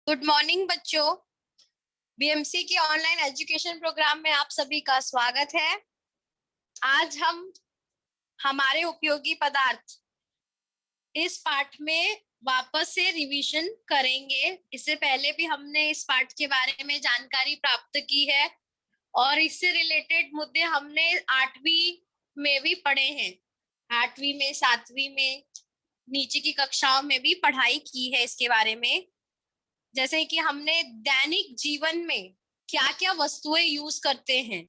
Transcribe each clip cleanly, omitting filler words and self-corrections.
Good morning बच्चों। BMC के online education programme में आप सभी का स्वागत है। आज हम हमारे उपयोगी पदार्थ इस पाठ में वापस से रिवीजन करेंगे। इससे पहले भी हमने इस पाठ के बारे में जानकारी प्राप्त की है और इससे रिलेटेड मुद्दे हमने 8वीं में भी पढ़े हैं। 8वीं में, 7वीं में, नीचे की कक्षाओं में भी पढ़ाई की है इसके बारे में। जैसे कि हमने दैनिक जीवन में क्या क्या वस्तुएं यूज करते हैं।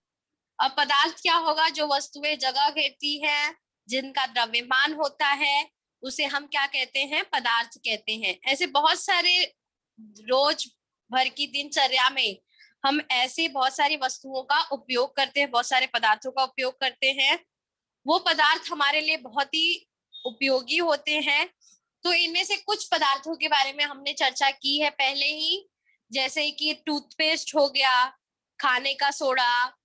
अब पदार्थ क्या होगा? जो वस्तुएं जगह घेरती है, जिनका द्रव्यमान होता है, उसे हम क्या कहते हैं? पदार्थ कहते हैं। ऐसे बहुत सारे रोज भर की दिनचर्या में हम ऐसे बहुत सारी वस्तुओं का उपयोग करते हैं, बहुत सारे पदार्थों का उपयोग करते हैं। वो पदार्थ हमारे लिए बहुत ही उपयोगी होते हैं। तो इनमें से कुछ पदार्थों के बारे में हमने चर्चा की है पहले ही, जैसे कि टूथपेस्ट हो गया, खाने का सोडा,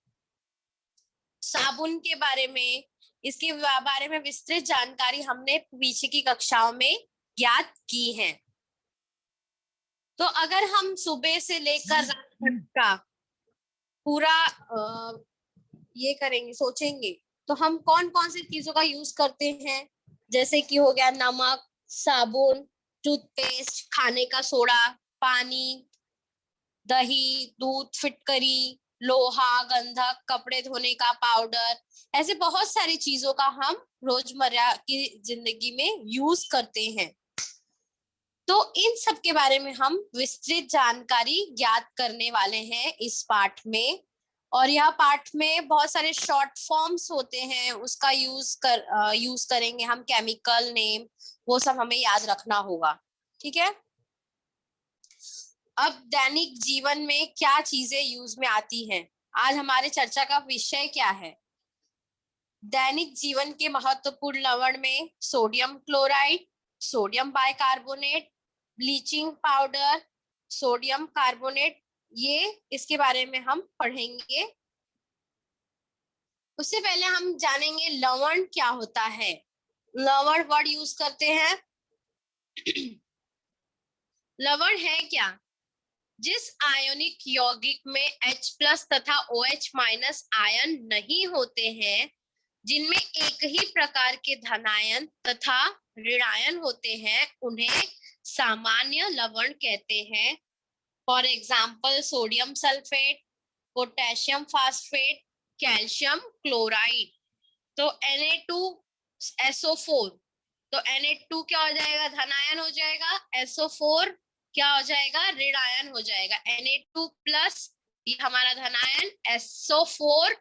साबुन के बारे में। इसके बारे में विस्तृत जानकारी हमने पीछे की कक्षाओं में ज्ञात की है। तो अगर हम सुबह से लेकर रात तक का पूरा ये करेंगे, सोचेंगे, तो हम कौन कौन सी चीजों का यूज करते हैं? जैसे कि हो गया नमक, साबुन, टूथपेस्ट, खाने का सोडा, पानी, दही, दूध, फिटकरी, लोहा, गंधक, कपड़े धोने का पाउडर, ऐसे बहुत सारी चीजों का हम रोजमर्रा की जिंदगी में यूज करते हैं। तो इन सब के बारे में हम विस्तृत जानकारी ज्ञात करने वाले हैं इस पाठ में। और यह पाठ में बहुत सारे शॉर्ट फॉर्म्स होते हैं, उसका यूज करेंगे हम। केमिकल नेम, वो सब हमें याद रखना होगा। ठीक है। अब दैनिक जीवन में क्या चीजें यूज में आती हैं, आज हमारे चर्चा का विषय क्या है? दैनिक जीवन के महत्वपूर्ण लवण में sodium chloride, sodium bicarbonate, bleaching powder, sodium carbonate, ये इसके बारे में हम पढ़ेंगे। उससे पहले हम जानेंगे लवण क्या होता है। लवण वर्ड यूज करते हैं। लवण है क्या? जिस आयोनिक यौगिक में H+ तथा OH- आयन नहीं होते हैं, जिनमें एक ही प्रकार के धनायन तथा ऋणायन होते हैं, उन्हें सामान्य लवण कहते हैं। For example sodium sulphate, potassium phosphate, calcium chloride. तो Na2SO4, तो Na2 क्या हो जाएगा? धनायन हो जाएगा। SO4 क्या हो जाएगा? ऋणायन हो जाएगा। Na2+ ये हमारा धनायन, SO4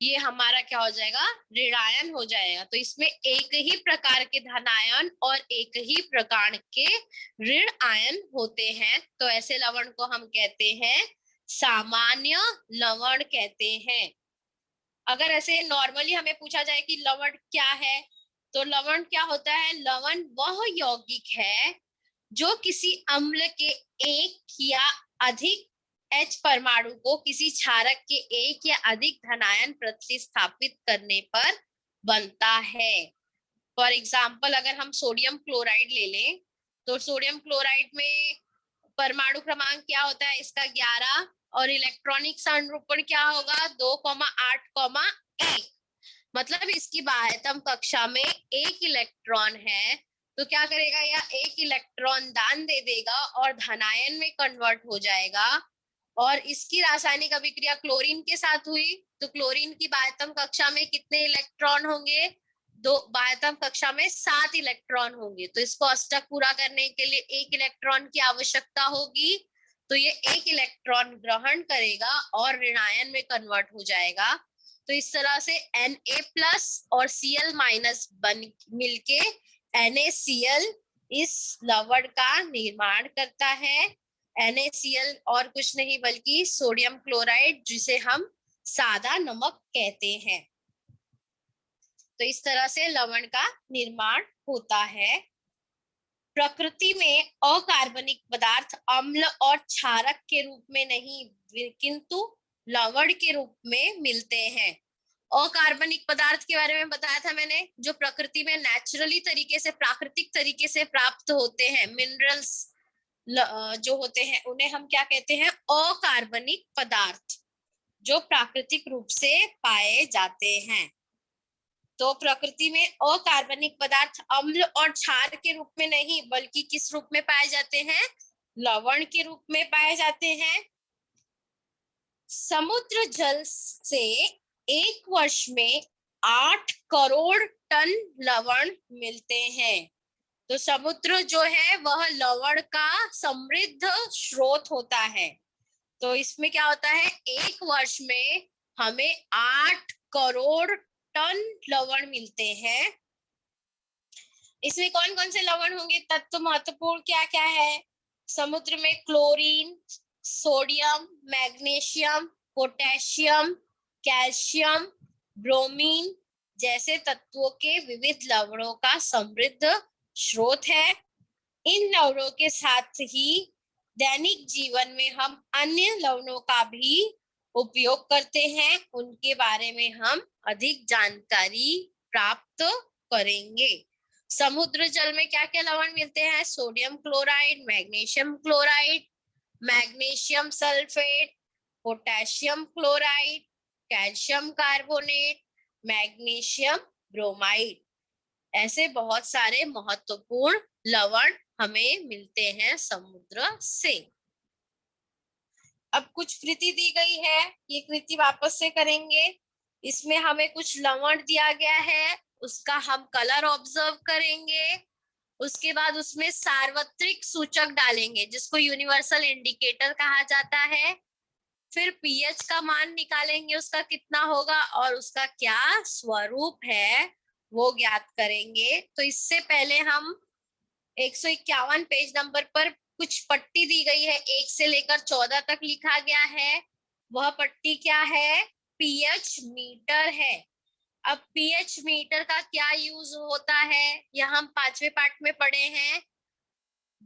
ये हमारा क्या हो जाएगा? ऋणायन हो जाएगा। तो इसमें एक ही प्रकार के धनायन और एक ही प्रकार के ऋण आयन होते हैं। तो ऐसे लवण को हम कहते हैं सामान्य लवण कहते हैं। अगर ऐसे नॉर्मली हमें पूछा जाए कि लवण क्या है, तो लवण क्या होता है? लवण वह यौगिक है जो किसी अम्ल के एक या अधिक H परमाणु को किसी क्षारक के एक या अधिक धनायन प्रतिस्थापित करने पर बनता है। फॉर एग्जाम्पल अगर हम सोडियम क्लोराइड ले लें, तो सोडियम क्लोराइड में परमाणु क्रमांक क्या होता है? इसका 11 और इलेक्ट्रॉनिक संरूपण क्या होगा? 2,8,1। मतलब इसकी बाह्यतम कक्षा में एक इलेक्ट्रॉन है, तो क्या करेगा? यह एक इलेक्ट्रॉन दान दे देगा और धनायन में कन्वर्ट हो जाएगा। और इसकी रासायनिक अभिक्रिया क्लोरीन के साथ हुई, तो क्लोरीन की बाह्यतम कक्षा में कितने इलेक्ट्रॉन होंगे? बाह्यतम कक्षा में 7 इलेक्ट्रॉन होंगे। तो इसको अष्टक पूरा करने के लिए 1 इलेक्ट्रॉन की आवश्यकता होगी। तो ये 1 इलेक्ट्रॉन ग्रहण करेगा और ऋणायन में कन्वर्ट हो जाएगा। तो इस तरह से Na+ और Cl- बन मिलके NaCl इस लवण का निर्माण करता है। NaCl और कुछ नहीं बल्कि सोडियम क्लोराइड, जिसे हम सादा नमक कहते हैं। तो इस तरह से लवण का निर्माण होता है। प्रकृति में अकार्बनिक पदार्थ अम्ल और क्षारक के रूप में नहीं, किंतु लवण के रूप में मिलते हैं। अकार्बनिक पदार्थ के बारे में बताया था मैंने, जो प्रकृति में नेचुरली तरीके से, प्राकृतिक तरीके से प्राप्त होते हैं। मिनरल्स जो होते हैं उन्हें हम क्या कहते हैं, अकार्बनिक पदार्थ, जो प्राकृतिक रूप से पाए जाते हैं। तो प्रकृति में अकार्बनिक पदार्थ अम्ल और क्षार के रूप में नहीं, बल्कि किस रूप में पाए जाते हैं, लवण के रूप में पाए जाते हैं। समुद्र जल से एक वर्ष में 8 करोड़ टन लवण मिलते हैं। तो समुद्र जो है वह लवण का समृद्ध स्रोत होता है। तो इसमें क्या होता है, एक वर्ष में हमें 8 करोड़ टन लवण मिलते हैं। इसमें कौन कौन से लवण होंगे, तत्व महत्वपूर्ण क्या क्या है? समुद्र में chlorine, sodium, magnesium, potassium, calcium, bromine जैसे तत्वों के विविध लवणों का समृद्ध स्रोत है। इन लवणों के साथ ही दैनिक जीवन में हम अन्य लवणों का भी उपयोग करते हैं, उनके बारे में हम अधिक जानकारी प्राप्त करेंगे। समुद्र जल में क्या क्या लवण मिलते हैं? Sodium chloride, magnesium chloride, magnesium sulphate, potassium chloride, calcium carbonate, magnesium bromide, ऐसे बहुत सारे महत्वपूर्ण लवण हमें मिलते हैं समुद्र से। अब कुछ कृति दी गई है, ये कृति वापस से करेंगे। इसमें हमें कुछ लवण दिया गया है, उसका हम कलर ऑब्जर्व करेंगे। उसके बाद उसमें सार्वत्रिक सूचक डालेंगे, जिसको यूनिवर्सल इंडिकेटर कहा जाता है। फिर पीएच का मान निकालेंगे, उसका कितना होगा और उसका क्या स्वरूप है वो ज्ञात करेंगे। तो इससे पहले हम 151 पेज नंबर पर कुछ पट्टी दी गई है, 1 से लेकर 14 तक लिखा गया है। वह पट्टी क्या है? पीएच मीटर है। अब पीएच मीटर का क्या यूज होता है, यह हम 5वें पार्ट में पढ़े हैं।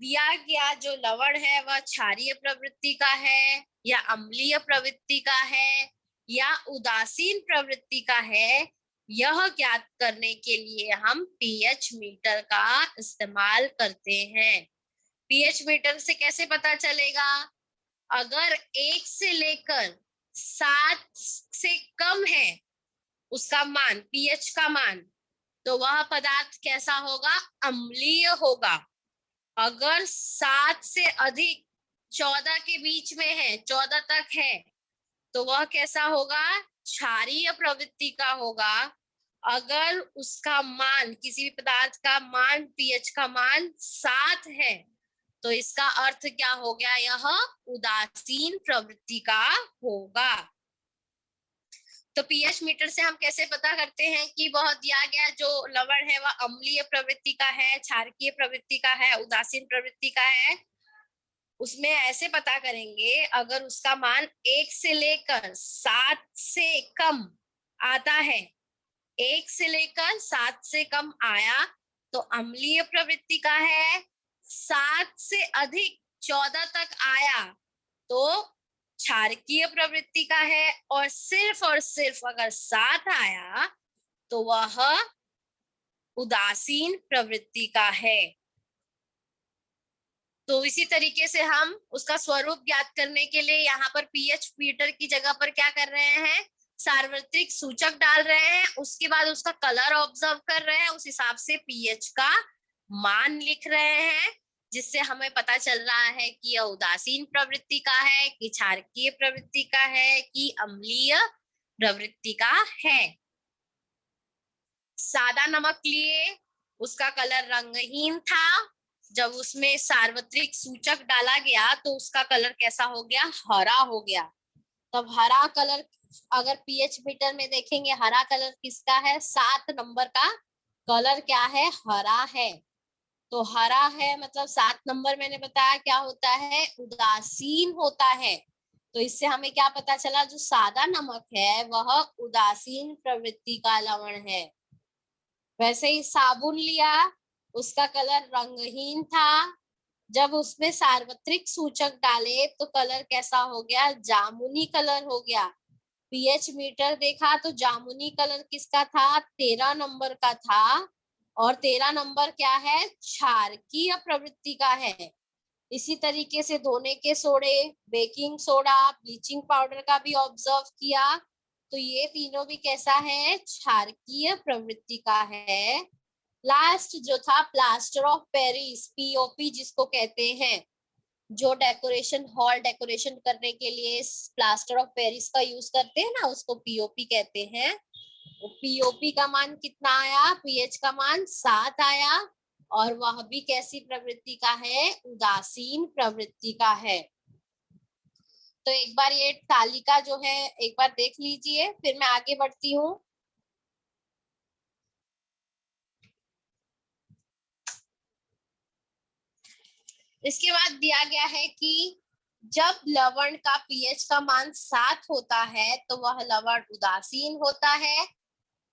दिया गया जो लवण है वह क्षारीय प्रवृत्ति का है या अम्लीय प्रवृत्ति का है या उदासीन प्रवृत्ति का है, यह ज्ञात करने के लिए हम पीएच मीटर का इस्तेमाल करते हैं। पीएच मीटर से कैसे पता चलेगा? अगर 1 से लेकर 7 से कम है उसका मान, पीएच का मान, तो वह पदार्थ कैसा होगा? अम्लीय होगा। अगर 7 से अधिक 14 के बीच में है, 14 तक है, तो वह कैसा होगा? क्षारीय प्रवृत्ति का होगा। अगर उसका मान, किसी भी पदार्थ का मान, पीएच का मान 7 है, तो इसका अर्थ क्या हो गया? यह उदासीन प्रवृत्ति का होगा। तो पीएच मीटर से हम कैसे पता करते हैं कि वह दिया गया जो लवण है वह अम्लीय प्रवृत्ति का है, क्षारकीय प्रवृत्ति का है, उदासीन प्रवृत्ति का है? उसमें ऐसे पता करेंगे, अगर उसका मान 1 से लेकर 7 से कम आता है, 1 से लेकर 7 से कम आया तो अम्लीय प्रवृत्ति का है। 7 से अधिक 14 तक आया तो क्षारकीय प्रवृत्ति का है, और सिर्फ अगर 7 आया तो वह उदासीन प्रवृत्ति का है। तो इसी तरीके से हम उसका स्वरूप ज्ञात करने के लिए यहाँ पर पीएच मीटर की जगह पर क्या कर रहे हैं? सार्वत्रिक सूचक डाल रहे हैं। उसके बाद उसका कलर ऑब्जर्व कर रहे हैं, उस हिसाब से पीएच का मान लिख रहे हैं, जिससे हमें पता चल रहा है कि यह उदासीन प्रवृत्ति का है, कि क्षारकीय प्रवृत्ति का है, कि अम्लीय प्रवृत्ति का है। सादा नमक लिए, उसका कलर रंगहीन था। जब उसमें सार्वत्रिक सूचक डाला गया तो उसका कलर कैसा हो गया? हरा हो गया। तब हरा कलर, अगर पीएच मीटर में देखेंगे, हरा कलर किसका है? 7 नंबर का कलर क्या है? हरा है। तो हरा है मतलब 7 नंबर मैंने बताया क्या होता है? उदासीन होता है। तो इससे हमें क्या पता चला? जो सादा नमक है वह उदासीन प्रवृत्ति का लवण है। वैसे ही साबुन लिया, उसका कलर रंगहीन था। जब उसमें सार्वत्रिक सूचक डाले तो कलर कैसा हो गया? जामुनी कलर हो गया। पीएच मीटर देखा तो जामुनी कलर किसका था? 13 नंबर का था। और 13 नंबर क्या है? क्षारकीय प्रवृत्ति का है। इसी तरीके से धोने के सोडे, बेकिंग सोडा, ब्लीचिंग पाउडर का भी ऑब्जर्व किया, तो ये तीनों भी कैसा है, क्षारकीय प्रवृत्ति का है। लास्ट जो था प्लास्टर ऑफ पेरिस, पीओपी जिसको कहते हैं, जो डेकोरेशन, हॉल डेकोरेशन करने के लिए प्लास्टर ऑफ पेरिस का यूज करते हैं ना, उसको पीओपी कहते हैं। पीओपी का मान कितना आया, पीएच का मान 7 आया, और वह भी कैसी प्रवृत्ति का है, उदासीन प्रवृत्ति का है। तो एक बार ये तालिका जो है एक बार देख लीजिए, फिर मैं आगे बढ़ती हूँ। इसके बाद दिया गया है कि जब लवण का पीएच का मान 7 होता है तो वह लवण उदासीन होता है।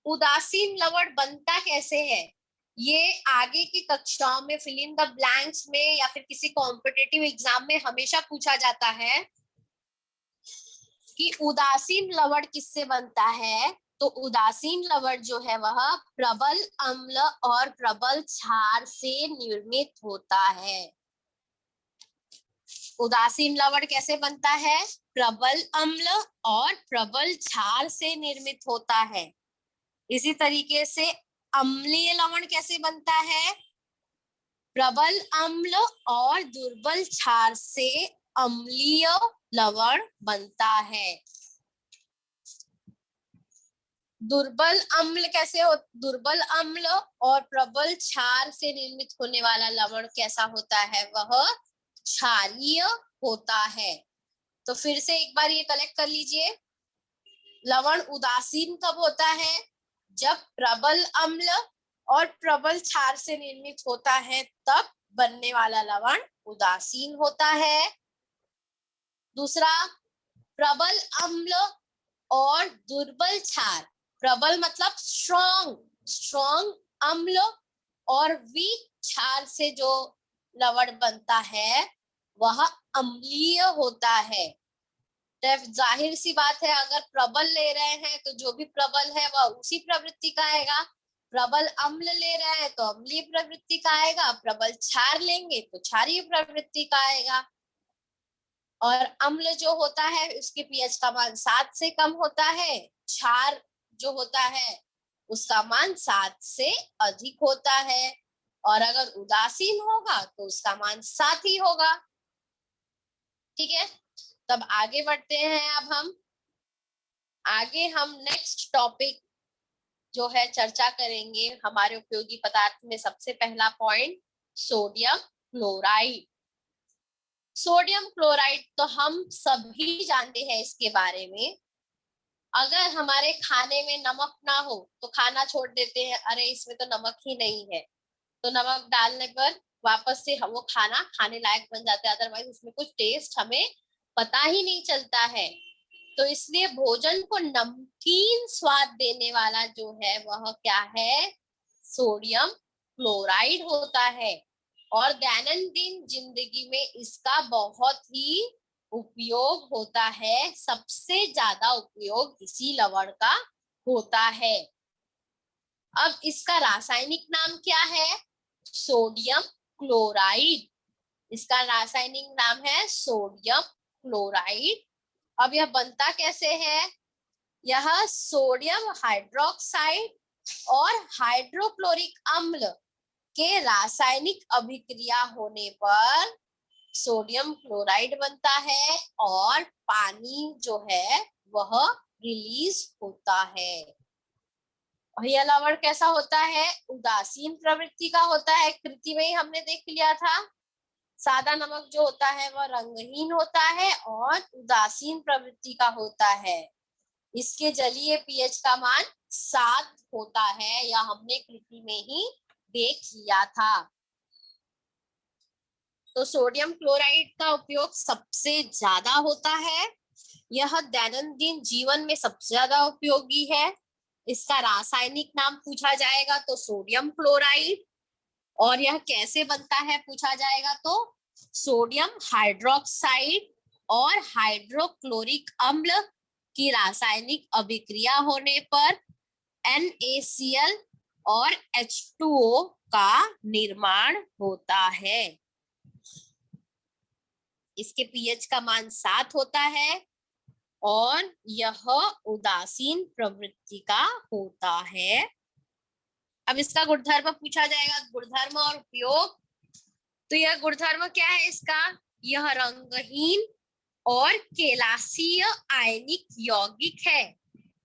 उदासीन लवण बनता कैसे है, ये आगे की कक्षाओं में फिल इन द ब्लैंक्स में या फिर किसी कॉम्पिटिटिव एग्जाम में हमेशा पूछा जाता है कि उदासीन लवण किससे बनता है। तो उदासीन लवण जो है वह प्रबल अम्ल और प्रबल क्षार से निर्मित होता है। उदासीन लवण कैसे बनता है, प्रबल अम्ल और प्रबल क्षार से निर्मित होता है। इसी तरीके से अम्लीय लवण कैसे बनता है, प्रबल अम्ल और दुर्बल क्षार से अम्लीय लवण बनता है। दुर्बल अम्ल कैसे हो, दुर्बल अम्ल और प्रबल क्षार से निर्मित होने वाला लवण कैसा होता है, वह क्षारीय होता है। तो फिर से एक बार ये कलेक्ट कर लीजिए, लवण उदासीन कब होता है, जब प्रबल अम्ल और प्रबल क्षार से निर्मित होता है, तब बनने वाला लवण उदासीन होता है। दूसरा, प्रबल अम्ल और दुर्बल क्षार, प्रबल मतलब स्ट्रॉन्ग, स्ट्रॉन्ग अम्ल और वीक क्षार से जो लवण बनता है वह अम्लीय होता है। तो जाहिर सी बात है, अगर प्रबल ले रहे हैं तो जो भी प्रबल है वह उसी प्रवृत्ति का आएगा। प्रबल अम्ल ले रहे हैं तो अम्लीय प्रवृत्ति का आएगा, प्रबल क्षार लेंगे तो क्षारीय प्रवृत्ति का आएगा। और अम्ल जो होता है उसके पीएच का मान 7 से कम होता है, क्षार जो होता है उसका मान 7 से अधिक होता है, और अगर उदासीन होगा तो उसका मान 7 ही होगा। ठीक है, तब आगे बढ़ते हैं। अब हम नेक्स्ट टॉपिक जो है चर्चा करेंगे हमारे उपयोगी पदार्थ में। सबसे पहला point, sodium chloride. Sodium chloride तो हम सभी जानते हैं इसके बारे में। अगर हमारे खाने में नमक ना हो तो खाना छोड़ देते हैं, अरे इसमें तो नमक ही नहीं है, तो नमक डालने पर वापस से वो खाना खाने लायक बन जाता है, अदरवाइज उसमें कुछ टेस्ट हमें पता ही नहीं चलता है। तो इसलिए भोजन को नमकीन स्वाद देने वाला जो है वह क्या है, सोडियम क्लोराइड होता है। और दैनंदिन जिंदगी में इसका बहुत ही उपयोग होता है, सबसे ज्यादा उपयोग इसी लवण का होता है। अब इसका रासायनिक नाम क्या है, सोडियम क्लोराइड। इसका रासायनिक नाम है सोडियम क्लोराइड। अब यह बनता कैसे है, यह सोडियम हाइड्रोक्साइड और हाइड्रोक्लोरिक अम्ल के रासायनिक अभिक्रिया होने पर सोडियम क्लोराइड बनता है और पानी जो है वह रिलीज होता है। यह लवण कैसा होता है, उदासीन प्रवृत्ति का होता है। कृति में ही हमने देख लिया था, सादा नमक जो होता है वह रंगहीन होता है और उदासीन प्रवृत्ति का होता है। इसके जलीय पीएच का मान 7 होता है, यह हमने कृति में ही देख लिया था। तो सोडियम क्लोराइड का उपयोग सबसे ज्यादा होता है, यह दैनंदिन जीवन में सबसे ज्यादा उपयोगी है। इसका रासायनिक नाम पूछा जाएगा तो सोडियम क्लोराइड, और यह कैसे बनता है पूछा जाएगा तो सोडियम हाइड्रोक्साइड और हाइड्रोक्लोरिक अम्ल की रासायनिक अभिक्रिया होने पर NaCl और H2O का निर्माण होता है। इसके पीएच का मान 7 होता है और यह उदासीन प्रवृत्ति का होता है। अब इसका गुणधर्म पूछा जाएगा, गुणधर्म और उपयोग। तो यह गुणधर्म क्या है इसका? यह रंगहीन और केलासीय आयनिक यौगिक है।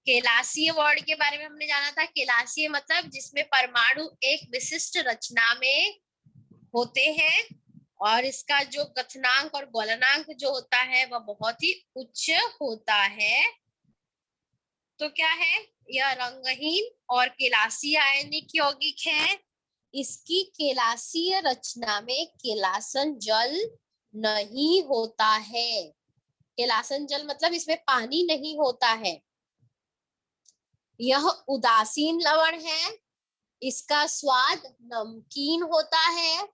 केलासीय वर्ड के बारे में हमने जाना था। केलासीय मतलब जिसमें परमाणु एक विशिष्ट रचना में होते हैं और इसका जो गठनांक और गलनांक जो होता है वह बहुत ही उच्च होता है। तो क्या है? यह रंगहीन और केलासीय आयनिक यौगिक है। इसकी केलासीय रचना में केलासन जल नहीं होता है। केलासन जल मतलब इसमें पानी नहीं होता है। यह उदासीन लवण है। इसका स्वाद नमकीन होता है।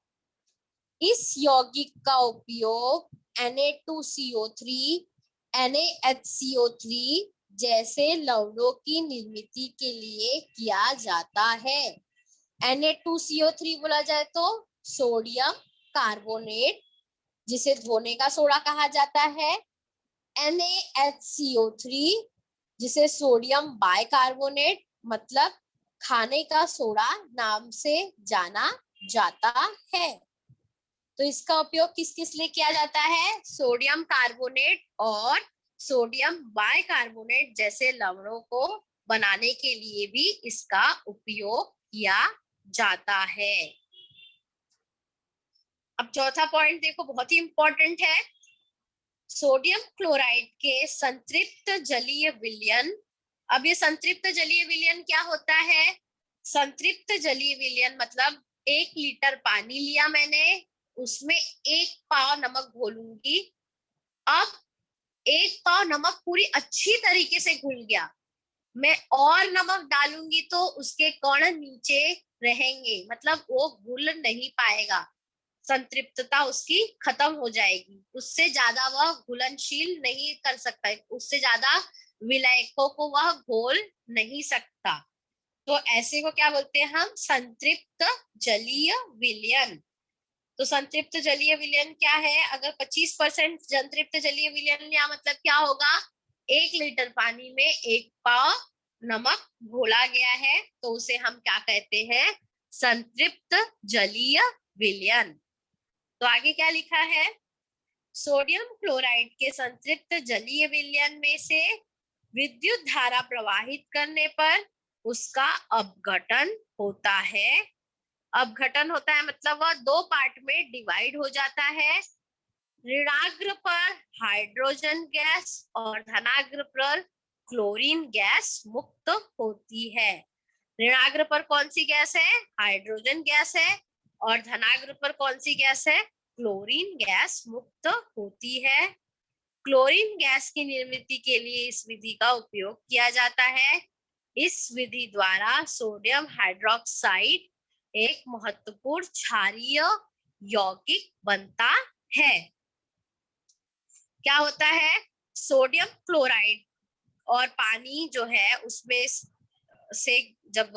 इस यौगिक का उपयोग Na2CO3, NaHCO3 जैसे लवणों की निर्मित के लिए किया जाता है। Na2CO3 बोला जाए तो सोडियम कार्बोनेट, जिसे धोने का सोडा कहा जाता है। NaHCO3 जिसे सोडियम बाइकार्बोनेट मतलब खाने का सोडा नाम से जाना जाता है। तो इसका उपयोग किस किस लिए किया जाता है? सोडियम कार्बोनेट और सोडियम बाइकार्बोनेट जैसे लवणों को बनाने के लिए भी इसका उपयोग किया जाता है। अब चौथा पॉइंट देखो, बहुत ही इंपॉर्टेंट है। सोडियम क्लोराइड के संतृप्त जलीय विलयन। अब ये संतृप्त जलीय विलयन क्या होता है? संतृप्त जलीय विलयन मतलब 1 लीटर पानी लिया मैंने, उसमें 1 पाव नमक घोलूंगी। अब 1 पाव नमक पूरी अच्छी तरीके से घुल गया, मैं और नमक डालूंगी तो उसके कण नीचे रहेंगे, मतलब वो घुल नहीं पाएगा, संतृप्तता उसकी खत्म हो जाएगी, उससे ज्यादा वह घुलनशील नहीं कर सकता, उससे ज्यादा विलायकों को वह घोल नहीं सकता। तो ऐसे को क्या बोलते हैं हम? संतृप्त जलीय विलयन। तो संतृप्त जलीय विलयन क्या है? अगर 25% संतृप्त जलीय विलयन या मतलब क्या होगा? 1 लीटर पानी में 1 पाव नमक घोला गया है, तो उसे हम क्या कहते हैं? संतृप्त जलीय विलयन। तो आगे क्या लिखा है? सोडियम क्लोराइड के संतृप्त जलीय विलयन में से विद्युत धारा प्रवाहित करने पर उसका अपघटन होता है। अपघटन होता है मतलब वह 2 पार्ट में डिवाइड हो जाता है। ऋणाग्र पर हाइड्रोजन गैस और धनाग्र पर क्लोरीन गैस मुक्त होती है। ऋणाग्र पर कौन सी गैस है? हाइड्रोजन गैस है। और धनाग्र पर कौन सी गैस है? क्लोरीन गैस मुक्त होती है। क्लोरीन गैस की निर्मित के लिए इस विधि का उपयोग किया जाता है। इस विधि द्वारा सोडियम हाइड्रोक्साइड एक महत्वपूर्ण क्षारीय यौगिक बनता है। क्या होता है? सोडियम क्लोराइड और पानी जो है उसमें से जब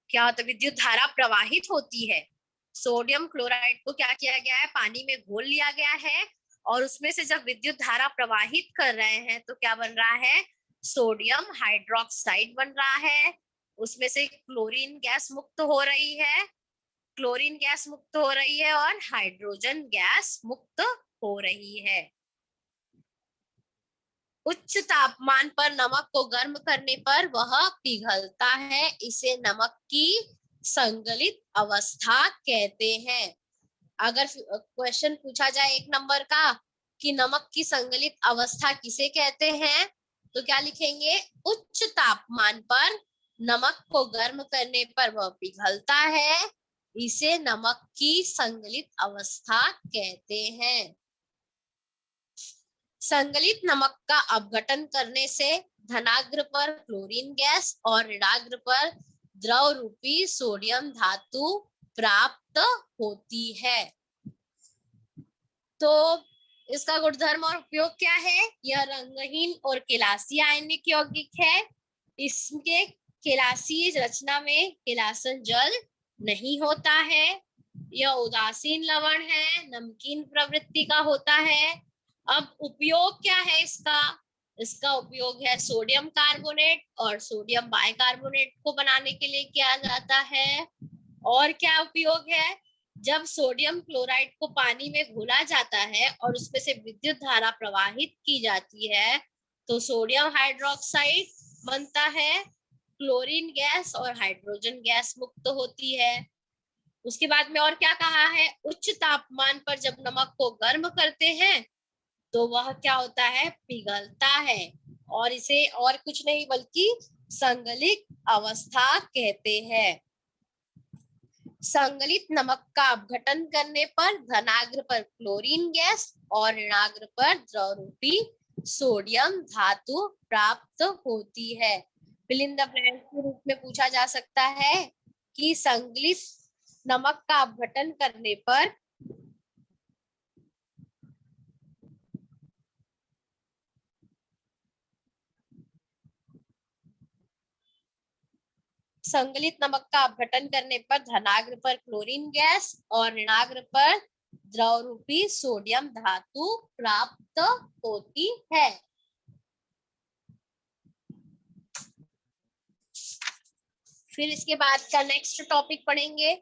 क्या होता है, विद्युत धारा प्रवाहित होती है, सोडियम क्लोराइड को क्या किया गया है? पानी में घोल लिया गया है और उसमें से जब विद्युत धारा प्रवाहित कर रहे हैं तो क्या बन रहा है? सोडियम हाइड्रोक्साइड बन रहा है। उसमें से क्लोरीन गैस मुक्त हो रही है, क्लोरीन गैस मुक्त हो रही है और हाइड्रोजन गैस मुक्त हो रही है। उच्च तापमान पर नमक को गर्म करने पर वह पिघलता है, इसे नमक की संगलित अवस्था कहते हैं। अगर क्वेश्चन पूछा जाए 1 नंबर का कि नमक की संगलित अवस्था किसे कहते हैं, तो क्या लिखेंगे? उच्च तापमान पर नमक को गर्म करने पर वह पिघलता है, इसे नमक की संगलित अवस्था कहते हैं। संगलित नमक का अपघटन करने से धनाग्र पर क्लोरीन गैस और ऋणाग्र पर द्रव रूपी सोडियम धातु प्राप्त होती है। तो इसका गुणधर्म और उपयोग क्या है? यह रंगहीन और केलासीय आयनिक यौगिक है। इसके केलासीय रचना में केलासन जल नहीं होता है। यह उदासीन लवण है, नमकीन प्रवृत्ति का होता है। अब उपयोग क्या है इसका? इसका उपयोग है सोडियम कार्बोनेट और सोडियम बाइकार्बोनेट को बनाने के लिए किया जाता है। और क्या उपयोग है? जब सोडियम क्लोराइड को पानी में घोला जाता है और उसमें से विद्युत धारा प्रवाहित की जाती है तो सोडियम हाइड्रोक्साइड बनता है, क्लोरीन गैस और हाइड्रोजन गैस मुक्त होती है। उसके बाद में और क्या कहा है? उच्च तापमान पर जब नमक को गर्म करते हैं तो वह क्या होता है? पिघलता है, और इसे और कुछ नहीं बल्कि संगलित अवस्था कहते हैं। संगलित नमक का अपघटन करने पर धनाग्र पर क्लोरीन गैस और ऋणाग्र पर द्रव रूपी सोडियम धातु प्राप्त होती है। फिल इन द ब्लैंक के रूप में पूछा जा सकता है कि संगलित नमक का अपघटन करने पर संगलित नमक का अपघटन करने पर धनाग्र पर क्लोरीन गैस और ऋणाग्र पर द्रव रूपी सोडियम धातु प्राप्त होती है। फिर इसके बाद का नेक्स्ट टॉपिक पढ़ेंगे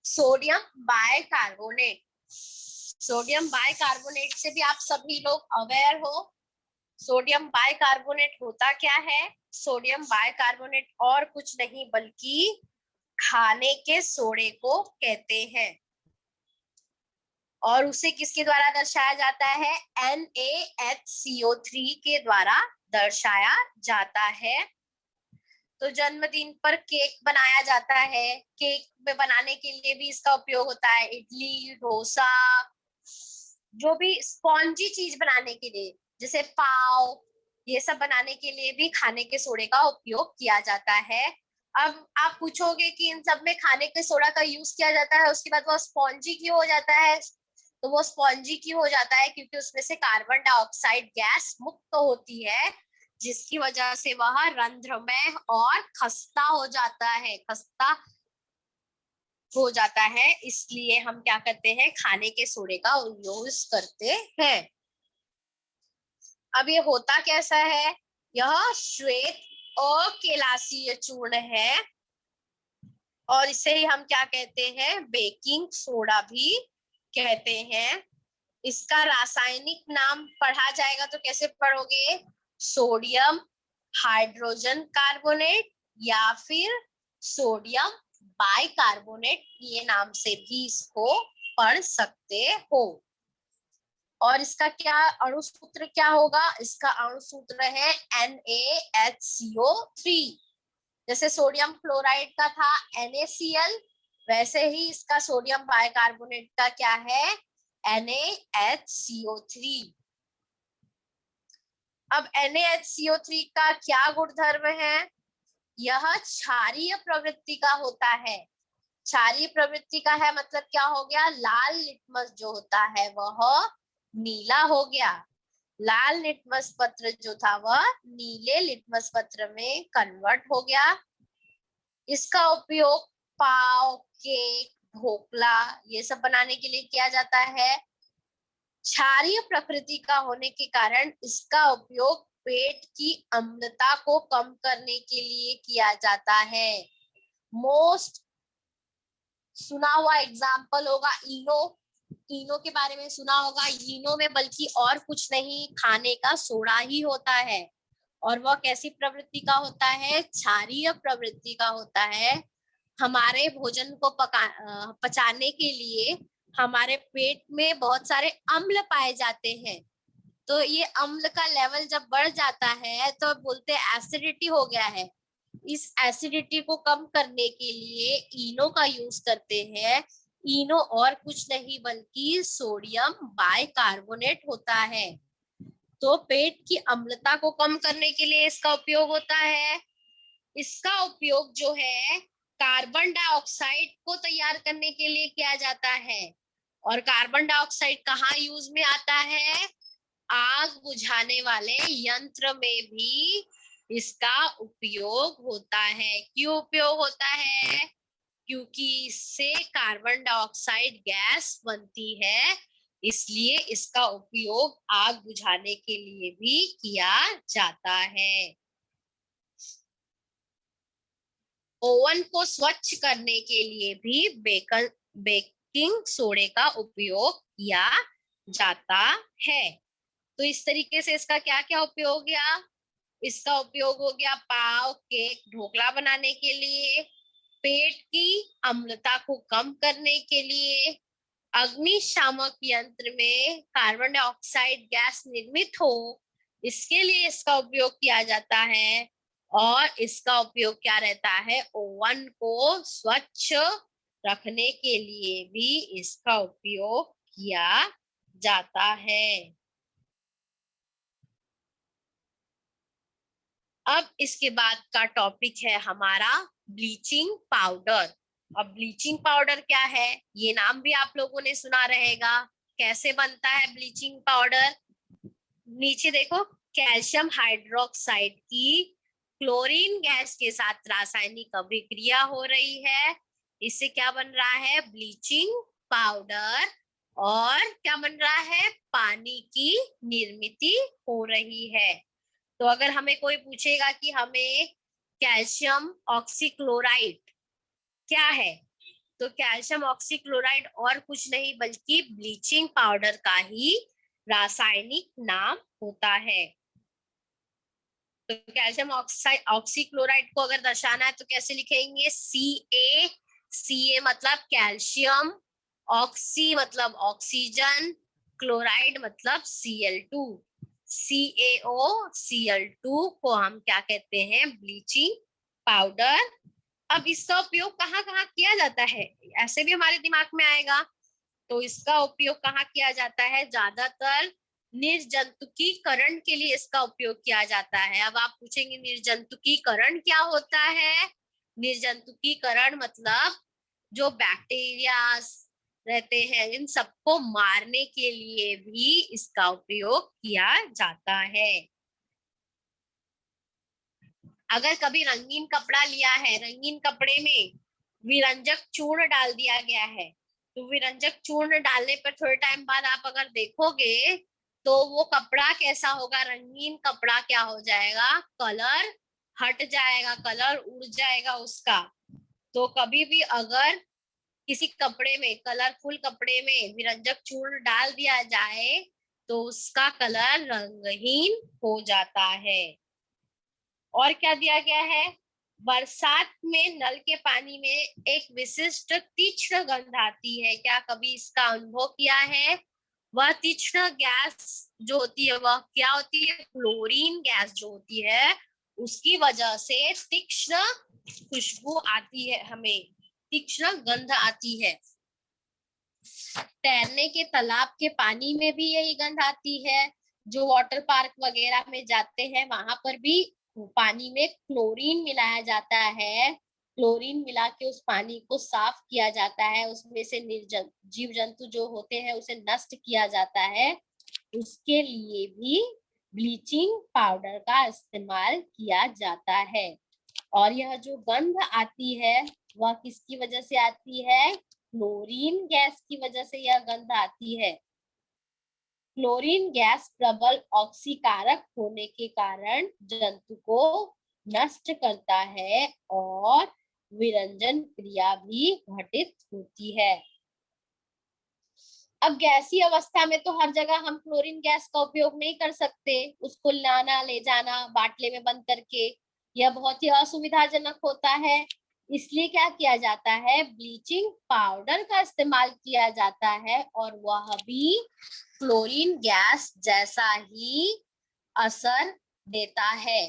सोडियम बाइकार्बोनेट। सोडियम बाइकार्बोनेट से भी आप सभी लोग अवेयर हो। सोडियम बाइकार्बोनेट होता क्या है? सोडियम बाइकार्बोनेट और कुछ नहीं बल्कि खाने के सोडे को कहते हैं, और उसे किसके द्वारा दर्शाया जाता है? NaHCO3 के द्वारा दर्शाया जाता है। तो जन्मदिन पर केक बनाया जाता है, केक में बनाने के लिए भी इसका उपयोग होता है। इडली, डोसा, जो भी स्पॉन्जी चीज बनाने के लिए जैसे पाव, ये सब बनाने के लिए भी खाने के सोडे का उपयोग किया जाता है। अब आप पूछोगे कि इन सब में खाने के सोडा का यूज किया जाता है, उसके बाद वो स्पॉन्जी क्यों हो जाता है? तो वो स्पॉन्जी क्यों हो जाता है? क्योंकि उसमें से कार्बन डाइऑक्साइड गैस मुक्त होती है, जिसकी वजह से वह रंध्रमय और खस्ता हो जाता है, खस्ता हो जाता है। इसलिए हम क्या करते हैं? खाने के सोडे का यूज करते हैं। अब ये होता कैसा है? यह श्वेत अकेलासीय चूर्ण है और इसे ही हम क्या कहते हैं? बेकिंग सोडा भी कहते हैं। इसका रासायनिक नाम पढ़ा जाएगा तो कैसे पढ़ोगे? सोडियम हाइड्रोजन कार्बोनेट या फिर सोडियम बाइकार्बोनेट, ये नाम से भी इसको पढ़ सकते हो। और इसका क्या अणु सूत्र क्या होगा? इसका अणु सूत्र है NaHCO3। जैसे सोडियम क्लोराइड का था NaCl, वैसे ही इसका सोडियम बाइकार्बोनेट का क्या है? NaHCO3। अब NaHCO3 का क्या गुणधर्म है? यह क्षारीय प्रवृत्ति का होता है। क्षारीय प्रवृत्ति का है मतलब क्या हो गया? लाल लिटमस जो होता है वह नीला हो गया। लाल लिटमस पत्र जो था वह नीले लिटमस पत्र में कन्वर्ट हो गया। इसका उपयोग पाव, केक, ढोकला ये सब बनाने के लिए किया जाता है। क्षारीय प्रकृति का होने के कारण इसका उपयोग पेट की अम्लता को कम करने के लिए किया जाता है। मोस्ट सुना हुआ एग्जाम्पल होगा इनो। इनो के बारे में सुना होगा। इनो में बल्कि और कुछ नहीं, खाने का सोडा ही होता है, और वह कैसी प्रवृत्ति का होता है? क्षारीय प्रवृत्ति का होता है। हमारे भोजन को पचाने के लिए हमारे पेट में बहुत सारे अम्ल पाए जाते हैं, तो ये अम्ल का लेवल जब बढ़ जाता है तो बोलते हैं एसिडिटी हो गया है। इस एसिडिटी को कम करने के लिए इनो का यूज करते हैं। इनो और कुछ नहीं बल्कि सोडियम बाइकार्बोनेट होता है। तो पेट की अम्लता को कम करने के लिए इसका उपयोग होता है। इसका उपयोग जो है कार्बन डाइऑक्साइड को तैयार करने के लिए किया जाता है। और कार्बन डाइऑक्साइड कहाँ यूज में आता है? आग बुझाने वाले यंत्र में भी इसका उपयोग होता है। क्यों उपयोग होता है? क्योंकि इससे कार्बन डाइऑक्साइड गैस बनती है, इसलिए इसका उपयोग आग बुझाने के लिए भी किया जाता है। ओवन को स्वच्छ करने के लिए भी बेकिंग सोडे का उपयोग किया जाता है। तो इस तरीके से इसका क्या क्या उपयोग गया? इसका उपयोग हो गया पाव, केक, ढोकला बनाने के लिए, पेट की अम्लता को कम करने के लिए, अग्निशामक यंत्र में कार्बन डाइऑक्साइड गैस निर्मित हो, इसके लिए इसका उपयोग किया जाता है। और इसका उपयोग क्या रहता है? ओवन को स्वच्छ रखने के लिए भी इसका उपयोग किया जाता है। अब इसके बाद का टॉपिक है हमारा ब्लीचिंग पाउडर। अब ब्लीचिंग पाउडर क्या है? ये नाम भी आप लोगों ने सुना रहेगा। कैसे बनता है ब्लीचिंग पाउडर? नीचे देखो, कैल्शियम हाइड्रोक्साइड की क्लोरीन गैस के साथ रासायनिक अभिक्रिया हो रही है। इससे क्या बन रहा है? Bleaching powder. और क्या बन रहा है? पानी की निर्मित हो रही है। तो अगर हमें कोई पूछेगा कि हमें कैल्शियम ऑक्सीक्लोराइड क्या है, तो कैल्शियम ऑक्सीक्लोराइड और कुछ नहीं बल्कि ब्लीचिंग पाउडर का ही रासायनिक नाम होता है। तो कैल्शियम ऑक्साइड ऑक्सीक्लोराइड को अगर दर्शाना है तो कैसे लिखेंगे? Ca, Ca मतलब कैल्शियम, ऑक्सी मतलब ऑक्सीजन, क्लोराइड मतलब Cl2, CaOCl2 को हम क्या कहते हैं? Bleaching powder. अब इसका उपयोग कहाँ कहाँ किया जाता है, ऐसे भी हमारे दिमाग में आएगा। तो इसका उपयोग कहाँ किया जाता है? ज्यादातर निर्जंतुकीकरण के लिए इसका उपयोग किया जाता है। अब आप पूछेंगे निर्जंतुकीकरण क्या होता है? निर्जंतुकीकरण मतलब जो बैक्टीरिया रहते हैं इन सबको मारने के लिए भी इसका उपयोग किया जाता है। अगर कभी रंगीन कपड़ा लिया है, रंगीन कपड़े में विरंजक चूर्ण डाल दिया गया है, तो विरंजक चूर्ण डालने पर थोड़े टाइम बाद आप अगर देखोगे तो वो कपड़ा कैसा होगा? रंगीन कपड़ा क्या हो जाएगा? कलर हट जाएगा, कलर उड़ जाएगा उसका। तो कभी भी अगर किसी कपड़े में, कलरफुल कपड़े में विरंजक चूर्ण डाल दिया जाए तो उसका कलर रंगहीन हो जाता है। और क्या दिया गया है? बरसात में नल के पानी में एक विशिष्ट तीक्ष्ण गंध आती है। क्या कभी इसका अनुभव किया है? वह तीक्ष्ण गैस जो होती है वह क्या होती है? क्लोरीन गैस जो होती है उसकी वजह से तीक्ष्ण खुशबू आती है, हमें तीक्ष्ण गंध आती है। तैरने के तालाब के पानी में भी यही गंध आती है। जो वाटर पार्क वगैरह में जाते हैं वहां पर भी पानी में क्लोरीन मिलाया जाता है। क्लोरीन मिला के उस पानी को साफ किया जाता है, उसमें से जीव जंतु जो होते हैं उसे नष्ट किया जाता है। उसके लिए भी ब्लीचिंग पाउडर का इस्तेमाल किया जाता है। और यह जो गंध आती है वह किसकी वजह से आती है? क्लोरीन गैस की वजह से यह गंध आती है। क्लोरीन गैस प्रबल ऑक्सीकारक होने के कारण जंतु को नष्ट करता है और विरंजन क्रिया भी घटित होती है। अब गैसीय अवस्था में तो हर जगह हम क्लोरीन गैस का उपयोग नहीं कर सकते, उसको लाना ले जाना बाटले में बंद करके यह बहुत ही असुविधाजनक होता है। इसलिए क्या किया जाता है? ब्लीचिंग पाउडर का इस्तेमाल किया जाता है और वह भी क्लोरीन गैस जैसा ही असर देता है।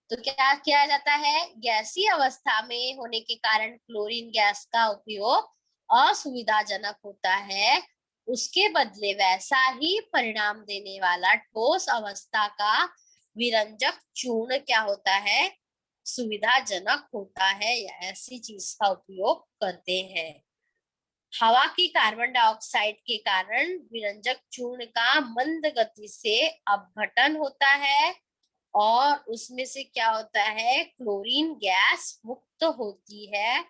तो क्या किया जाता है? गैसीय अवस्था में होने के कारण क्लोरीन गैस का उपयोग असुविधाजनक होता है, उसके बदले वैसा ही परिणाम देने वाला ठोस अवस्था का विरंजक चूर्ण क्या होता है? सुविधाजनक होता है, या ऐसी चीज का उपयोग करते हैं। हवा की कार्बन डाइऑक्साइड के कारण विरंजक चूर्ण का मंद गति से अपघटन होता है और उसमें से क्या होता है? क्लोरीन गैस मुक्त होती है।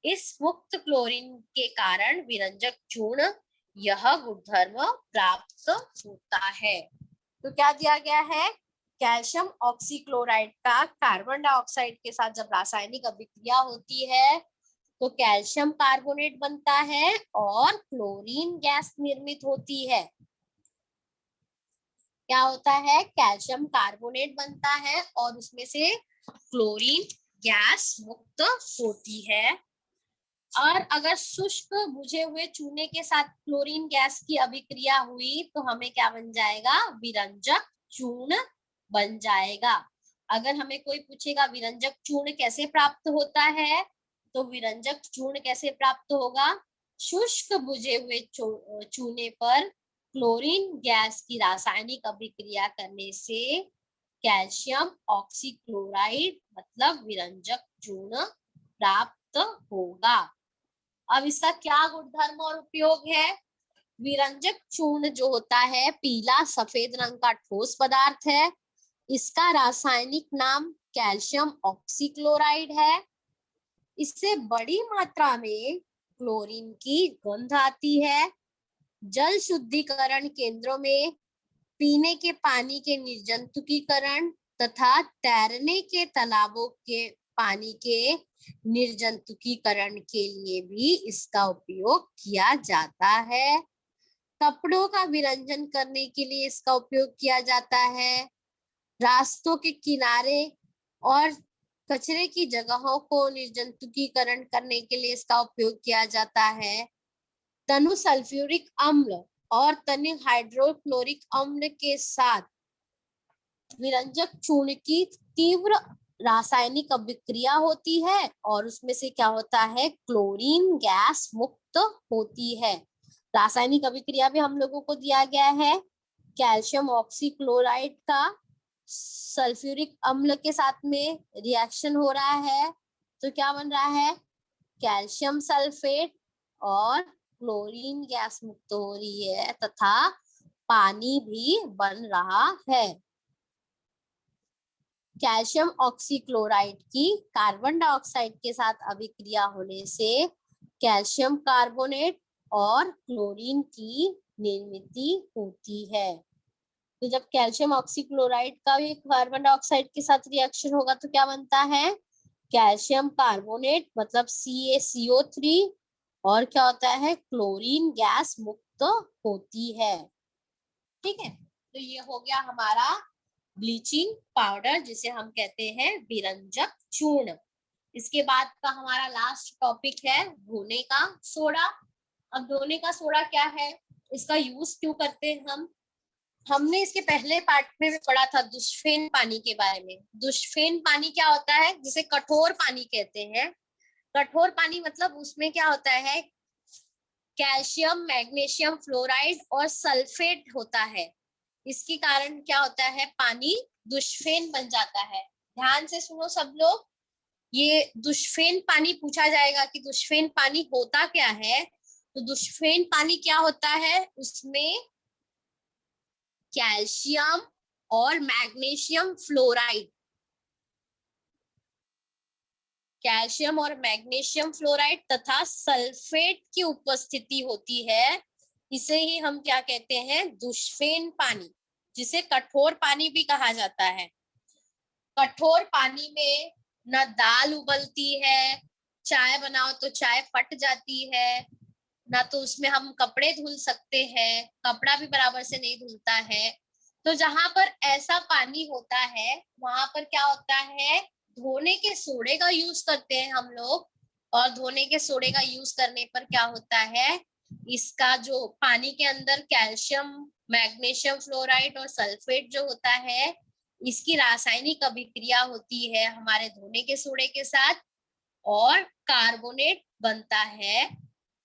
इस मुक्त क्लोरीन के कारण विरंजक चूर्ण यह गुणधर्म प्राप्त होता है। तो क्या दिया गया है, कैल्शियम ऑक्सीक्लोराइड का कार्बन डाइऑक्साइड के साथ जब रासायनिक अभिक्रिया होती है तो कैल्शियम कार्बोनेट बनता है और क्लोरीन गैस निर्मित होती है। क्या होता है, कैल्शियम कार्बोनेट बनता है और उसमें से क्लोरीन गैस मुक्त होती है। और अगर शुष्क बुझे हुए चूने के साथ क्लोरीन गैस की अभिक्रिया हुई तो हमें क्या बन जाएगा, विरंजक चूर्ण बन जाएगा। अगर हमें कोई पूछेगा विरंजक चूर्ण कैसे प्राप्त होता है, तो विरंजक चूर्ण कैसे प्राप्त होगा, शुष्क बुझे हुए चूने पर क्लोरीन गैस की रासायनिक अभिक्रिया करने से कैल्शियम ऑक्सीक्लोराइड मतलब विरंजक चूर्ण प्राप्त होगा। अब इसका क्या गुणधर्म और उपयोग है, विरंजक चूर्ण जो होता है पीला सफेद रंग का ठोस पदार्थ है। इसका रासायनिक नाम कैल्शियम ऑक्सीक्लोराइड है। इससे बड़ी मात्रा में क्लोरीन की गंध आती है। जल शुद्धिकरण केंद्रों में पीने के पानी के निर्जंतुकीकरण तथा तैरने के तालाबों के पानी के निर्जंतुकीकरण के लिए भी इसका उपयोग किया जाता है। कपड़ों का विरंजन करने के लिए इसका उपयोग किया जाता है। रास्तों के किनारे और कचरे की जगहों को निर्जंतुकीकरण करने के लिए इसका उपयोग किया जाता है। तनु सल्फ्यूरिक अम्ल और तनु हाइड्रोक्लोरिक अम्ल के साथ विरंजक चूर्ण की तीव्र रासायनिक अभिक्रिया होती है और उसमें से क्या होता है, क्लोरीन गैस मुक्त होती है। रासायनिक अभिक्रिया भी हम लोगों को दिया गया है, कैल्शियम ऑक्सीक्लोराइड का सल्फ्यूरिक अम्ल के साथ में रिएक्शन हो रहा है तो क्या बन रहा है, कैल्शियम सल्फेट और क्लोरीन गैस मुक्त हो रही है तथा पानी भी बन रहा है। कैल्शियम ऑक्सीक्लोराइड की कार्बन डाइऑक्साइड के साथ अभिक्रिया होने से कैल्शियम कार्बोनेट और क्लोरीन की निर्मिति होती है। तो जब कैल्शियम ऑक्सीक्लोराइड का भी कार्बन डाइऑक्साइड के साथ रिएक्शन होगा तो क्या बनता है, कैल्शियम कार्बोनेट मतलब CaCO3 और क्या होता है, क्लोरीन गैस मुक्त होती है। ठीक है, तो ये हो गया हमारा ब्लीचिंग पाउडर जिसे हम कहते हैं विरंजक चूर्ण। इसके बाद का हमारा लास्ट टॉपिक है धोने का सोडा। अब धोने का सोडा क्या है, इसका यूज क्यों करते हैं हम, हमने इसके पहले पार्ट में भी पढ़ा था दुष्फेन पानी के बारे में। दुष्फेन पानी क्या होता है, जिसे कठोर पानी कहते हैं। कठोर पानी मतलब उसमें क्या होता है, कैल्शियम मैग्नीशियम फ्लोराइड और सल्फेट होता है। इसके कारण क्या होता है, पानी दुष्फेन बन जाता है। ध्यान से सुनो सब लोग, ये दुष्फेन पानी पूछा जाएगा कि दुष्फेन पानी होता क्या है। तो दुष्फेन पानी क्या होता है, उसमें कैल्शियम और मैग्नीशियम फ्लोराइड, कैल्शियम और मैग्नीशियम फ्लोराइड तथा सल्फेट की उपस्थिति होती है। इसे ही हम क्या कहते हैं, दुष्फेन पानी, जिसे कठोर पानी भी कहा जाता है। कठोर पानी में न दाल उबलती है, चाय बनाओ तो चाय फट जाती है, ना तो उसमें हम कपड़े धुल सकते हैं, कपड़ा भी बराबर से नहीं धुलता है। तो जहां पर ऐसा पानी होता है वहां पर क्या होता है, धोने के सोडे का यूज करते हैं हम लोग। और धोने के सोडे का यूज करने पर क्या होता है, इसका जो पानी के अंदर कैल्शियम मैग्नीशियम फ्लोराइड और सल्फेट जो होता है, इसकी रासायनिक अभिक्रिया होती है हमारे धोने के सोडे के साथ और कार्बोनेट बनता है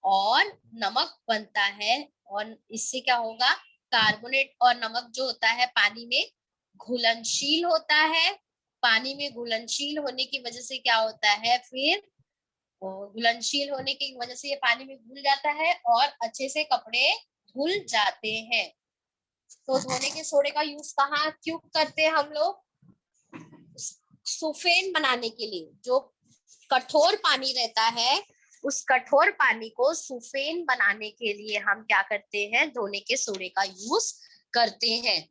और नमक बनता है। और इससे क्या होगा, कार्बोनेट और नमक जो होता है पानी में घुलनशील होता है। पानी में घुलनशील होने की वजह से क्या होता है, फिर घुलनशील होने की वजह से ये पानी में घुल जाता है और अच्छे से कपड़े धुल जाते हैं। तो धोने के सोडे का यूज कहाँ क्यों करते हैं हम लोग, सुफेन बनाने के लिए। जो कठोर पानी रहता है उस कठोर पानी को सुफेन बनाने के लिए हम क्या करते हैं, धोने के सोडे का यूज करते हैं।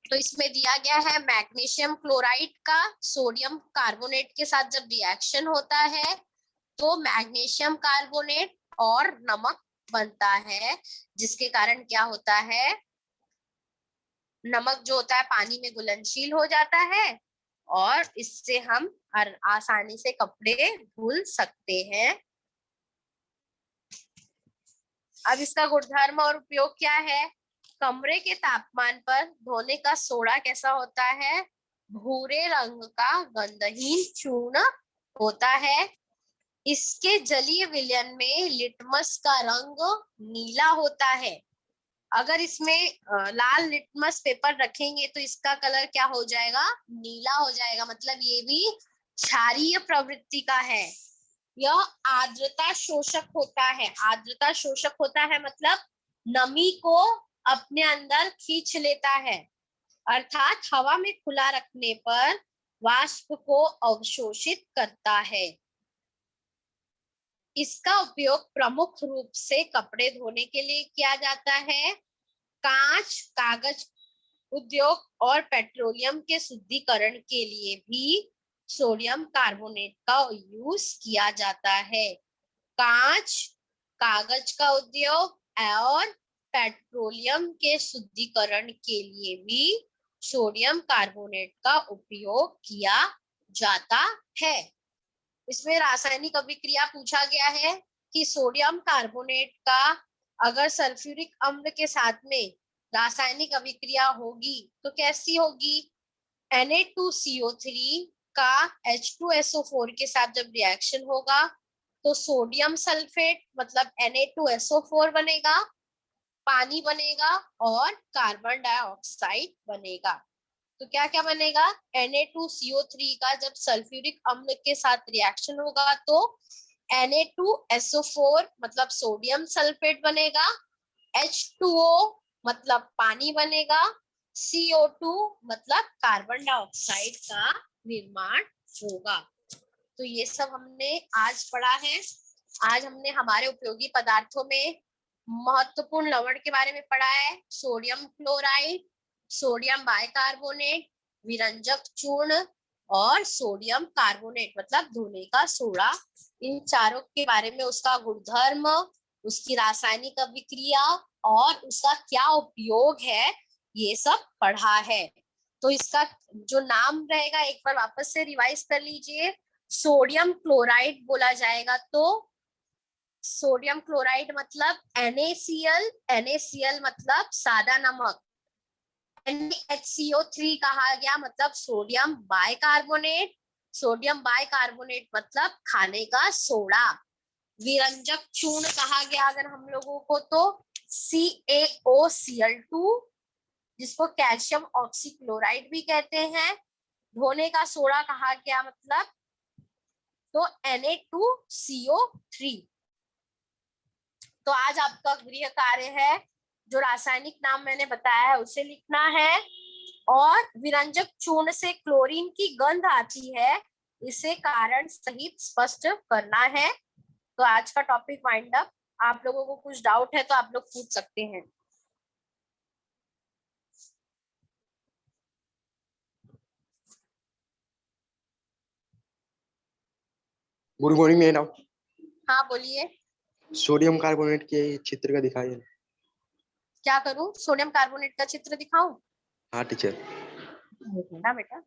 तो इसमें दिया गया है मैग्नीशियम क्लोराइड का सोडियम कार्बोनेट के साथ जब रिएक्शन होता है तो मैग्नीशियम कार्बोनेट और नमक बनता है, जिसके कारण क्या होता है, नमक जो होता है पानी में घुलनशील हो जाता है और इससे हम आसानी से कपड़े धुल सकते हैं। अब इसका गुणधर्म और उपयोग क्या है, कमरे के तापमान पर धोने का सोडा कैसा होता है, भूरे रंग का गंधहीन चूर्ण होता है। इसके जलीय विलयन में लिटमस का रंग नीला होता है। अगर इसमें लाल लिटमस पेपर रखेंगे तो इसका कलर क्या हो जाएगा, नीला हो जाएगा, मतलब ये भी क्षारीय प्रवृत्ति का है। यह आर्द्रता शोषक होता है। आर्द्रता शोषक होता है मतलब नमी को अपने अंदर खींच लेता है, अर्थात हवा में खुला रखने पर वाष्प को अवशोषित करता है। इसका उपयोग प्रमुख रूप से कपड़े धोने के लिए किया जाता है। कांच, कागज उद्योग और पेट्रोलियम के शुद्धिकरण के लिए भी सोडियम कार्बोनेट का यूज किया जाता है। कांच, कागज का उद्योग और पेट्रोलियम के शुद्धिकरण के लिए भी सोडियम कार्बोनेट का उपयोग किया जाता है। इसमें रासायनिक अभिक्रिया पूछा गया है कि सोडियम कार्बोनेट का अगर सल्फ्यूरिक अम्ल के साथ में रासायनिक अभिक्रिया होगी तो कैसी होगी, Na2CO3 का H2SO4 के साथ जब रिएक्शन होगा तो सोडियम सल्फेट मतलब Na2SO4 बनेगा, पानी बनेगा और कार्बन डाइऑक्साइड बनेगा। तो क्या क्या बनेगा, Na2CO3 का जब सल्फ्यूरिक अम्ल के साथ रिएक्शन होगा तो Na2SO4 मतलब सोडियम सल्फेट बनेगा, H2O मतलब पानी बनेगा, CO2 मतलब कार्बन डाइऑक्साइड का निर्माण होगा। तो ये सब हमने आज पढ़ा है। आज हमने हमारे उपयोगी पदार्थों में महत्वपूर्ण लवण के बारे में पढ़ा है, सोडियम क्लोराइड, सोडियम बाइकार्बोनेट, विरंजक चूर्ण और सोडियम कार्बोनेट मतलब धोने का सोडा। इन चारों के बारे में उसका गुणधर्म, उसकी रासायनिक अभिक्रिया और उसका क्या उपयोग है, ये सब पढ़ा है। तो इसका जो नाम रहेगा एक बार वापस से रिवाइज कर लीजिए। सोडियम क्लोराइड बोला जाएगा तो सोडियम क्लोराइड मतलब NaCl, NaCl मतलब सादा नमक, NaHCO3 कहा गया मतलब सोडियम बाइकार्बोनेट, सोडियम बाइकार्बोनेट मतलब खाने का सोडा। विरंजक चूर्ण कहा गया अगर हम लोगों को तो CaOCl2 जिसको कैल्शियम ऑक्सीक्लोराइड भी कहते हैं। धोने का सोडा कहा गया मतलब तो Na2CO3। तो आज आपका गृह कार्य है, जो रासायनिक नाम मैंने बताया है उसे लिखना है और विरंजक चूर्ण से क्लोरीन की गंध आती है, इसे कारण सहित स्पष्ट करना है। तो आज का टॉपिक वाइंड अप। आप लोगों को कुछ डाउट है तो आप लोग पूछ सकते हैं। Good morning madam. हाँ बोलिए। सोडियम कार्बोनेट के चित्र का दिखाइए। क्या करूं, सोडियम कार्बोनेट का चित्र दिखाऊं? हाँ टीचर। ना बेटा,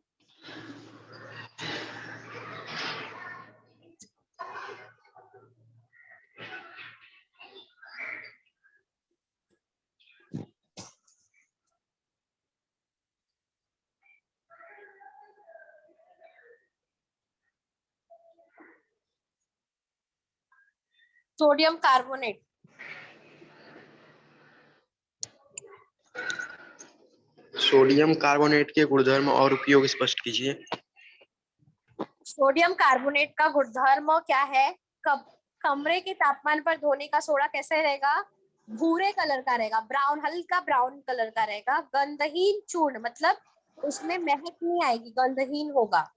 सोडियम कार्बोनेट सोडियम कार्बोनेट के गुणधर्म और उपयोग स्पष्ट कीजिए। सोडियम कार्बोनेट का गुणधर्म क्या है, कमरे के तापमान पर धोने का सोडा कैसे रहेगा, भूरे कलर का रहेगा, ब्राउन, हल्का ब्राउन कलर का रहेगा, गंधहीन चूर्ण मतलब उसमें महक नहीं आएगी, गंधहीन होगा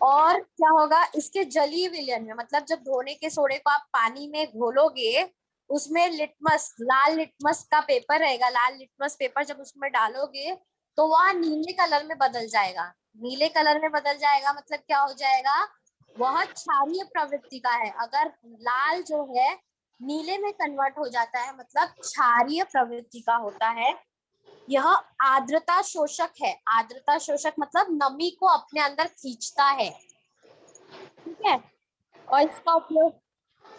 और क्या होगा इसके जलीय विलयन में, मतलब जब धोने के सोडे को आप पानी में घोलोगे, उसमें लिटमस, लाल लिटमस का पेपर रहेगा, लाल लिटमस पेपर जब उसमें डालोगे तो वह नीले कलर में बदल जाएगा। नीले कलर में बदल जाएगा मतलब क्या हो जाएगा, वह क्षारीय प्रवृत्ति का है। अगर लाल जो है नीले में कन्वर्ट हो जाता है मतलब क्षारीय प्रवृत्ति का होता है। यह आर्द्रता शोषक है। आर्द्रता शोषक मतलब नमी को अपने अंदर खींचता है, ठीक है। और इसका उपयोग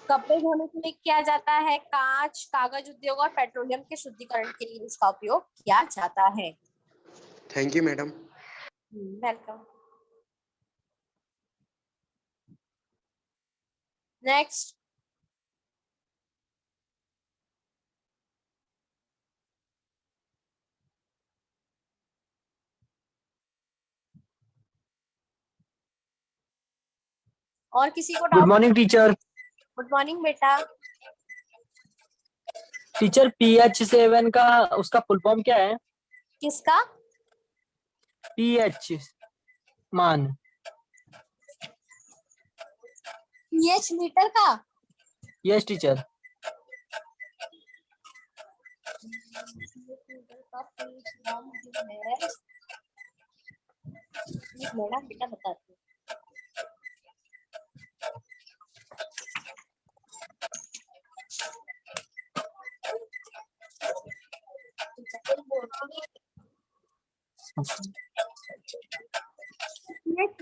कपड़े धोने के लिए किया जाता है, कांच, कागज उद्योग और पेट्रोलियम के शुद्धिकरण के लिए इसका उपयोग किया जाता है। Thank you madam. Welcome. Next, और किसी को good doubt? Morning teacher. Good morning बेटा। टीचर pH 7 का उसका फुल फॉर्म क्या है? किसका? pH मान। पीएच मीटर का? Yes teacher. मैडम बेटा बताती हूँ।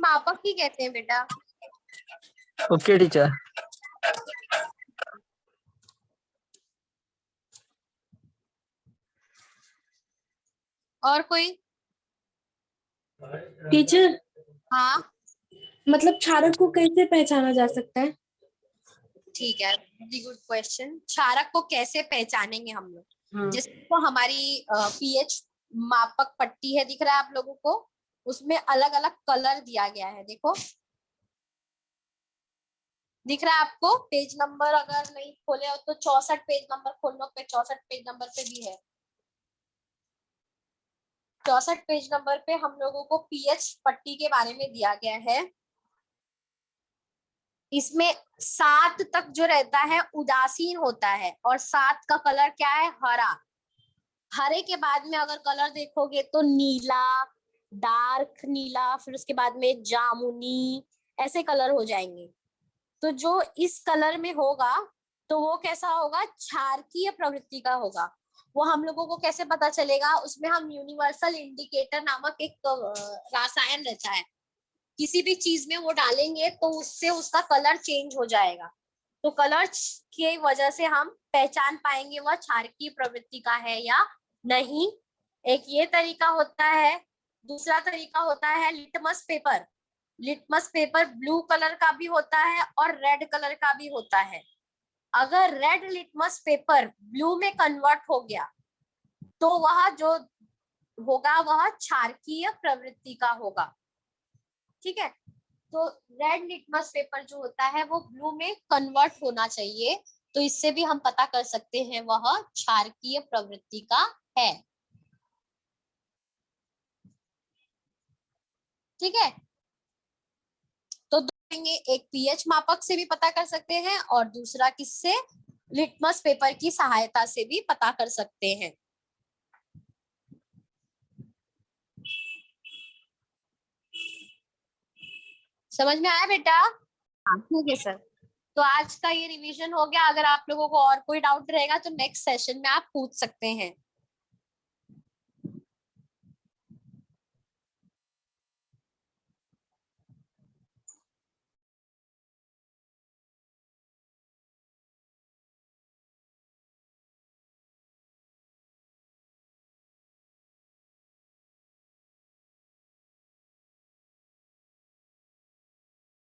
मापक ही कहते हैं बेटा। Okay teacher. और कोई? टीचर, हाँ मतलब क्षारक को कैसे पहचाना जा सकता है? ठीक है, वेरी गुड क्वेश्चन। क्षारक को कैसे पहचानेंगे हम लोग? हाँ। जिसको हमारी पीएच मापक पट्टी है, दिख रहा है आप लोगों को, उसमें अलग अलग कलर दिया गया है। देखो दिख रहा है आपको? पेज नंबर अगर नहीं खोले हो तो 64 पेज नंबर खोल लो, पे 64 पेज नंबर पे भी है। 64 पेज नंबर पे हम लोगों को पीएच पट्टी के बारे में दिया गया है। इसमें 7 तक जो रहता है उदासीन होता है, और 7 का कलर क्या है? हरा। हरे के बाद में अगर कलर देखोगे तो नीला, डार्क नीला, फिर उसके बाद में जामुनी, ऐसे कलर हो जाएंगे। तो जो इस कलर में होगा तो वो कैसा होगा? क्षारकीय प्रवृत्ति का होगा। वो हम लोगों को कैसे पता चलेगा? उसमें हम यूनिवर्सल इंडिकेटर नामक एक रसायन रहता है, किसी भी चीज में वो डालेंगे तो उससे उसका कलर चेंज हो जाएगा। तो कलर की वजह से हम पहचान पाएंगे वह क्षारकीय प्रवृत्ति का है या नहीं। एक ये तरीका होता है। दूसरा तरीका होता है litmus paper. Litmus paper blue colour का भी होता है और रेड कलर का भी होता है। अगर रेड लिटमस पेपर ब्लू में कन्वर्ट हो गया तो वह जो होगा वह क्षारकीय प्रवृत्ति का होगा, ठीक है। तो रेड लिटमस पेपर जो होता है वो ब्लू में कन्वर्ट होना चाहिए, तो इससे भी हम पता कर सकते हैं वह क्षारकीय प्रवृत्ति का है, ठीक है। तो एक पीएच मापक से भी पता कर सकते हैं और दूसरा किससे? लिटमस पेपर की सहायता से भी पता कर सकते हैं। समझ में आया बेटा? हाँ ठीक है सर। तो आज का ये रिवीजन हो गया। अगर आप लोगों को और कोई डाउट रहेगा तो नेक्स्ट सेशन में आप पूछ सकते हैं।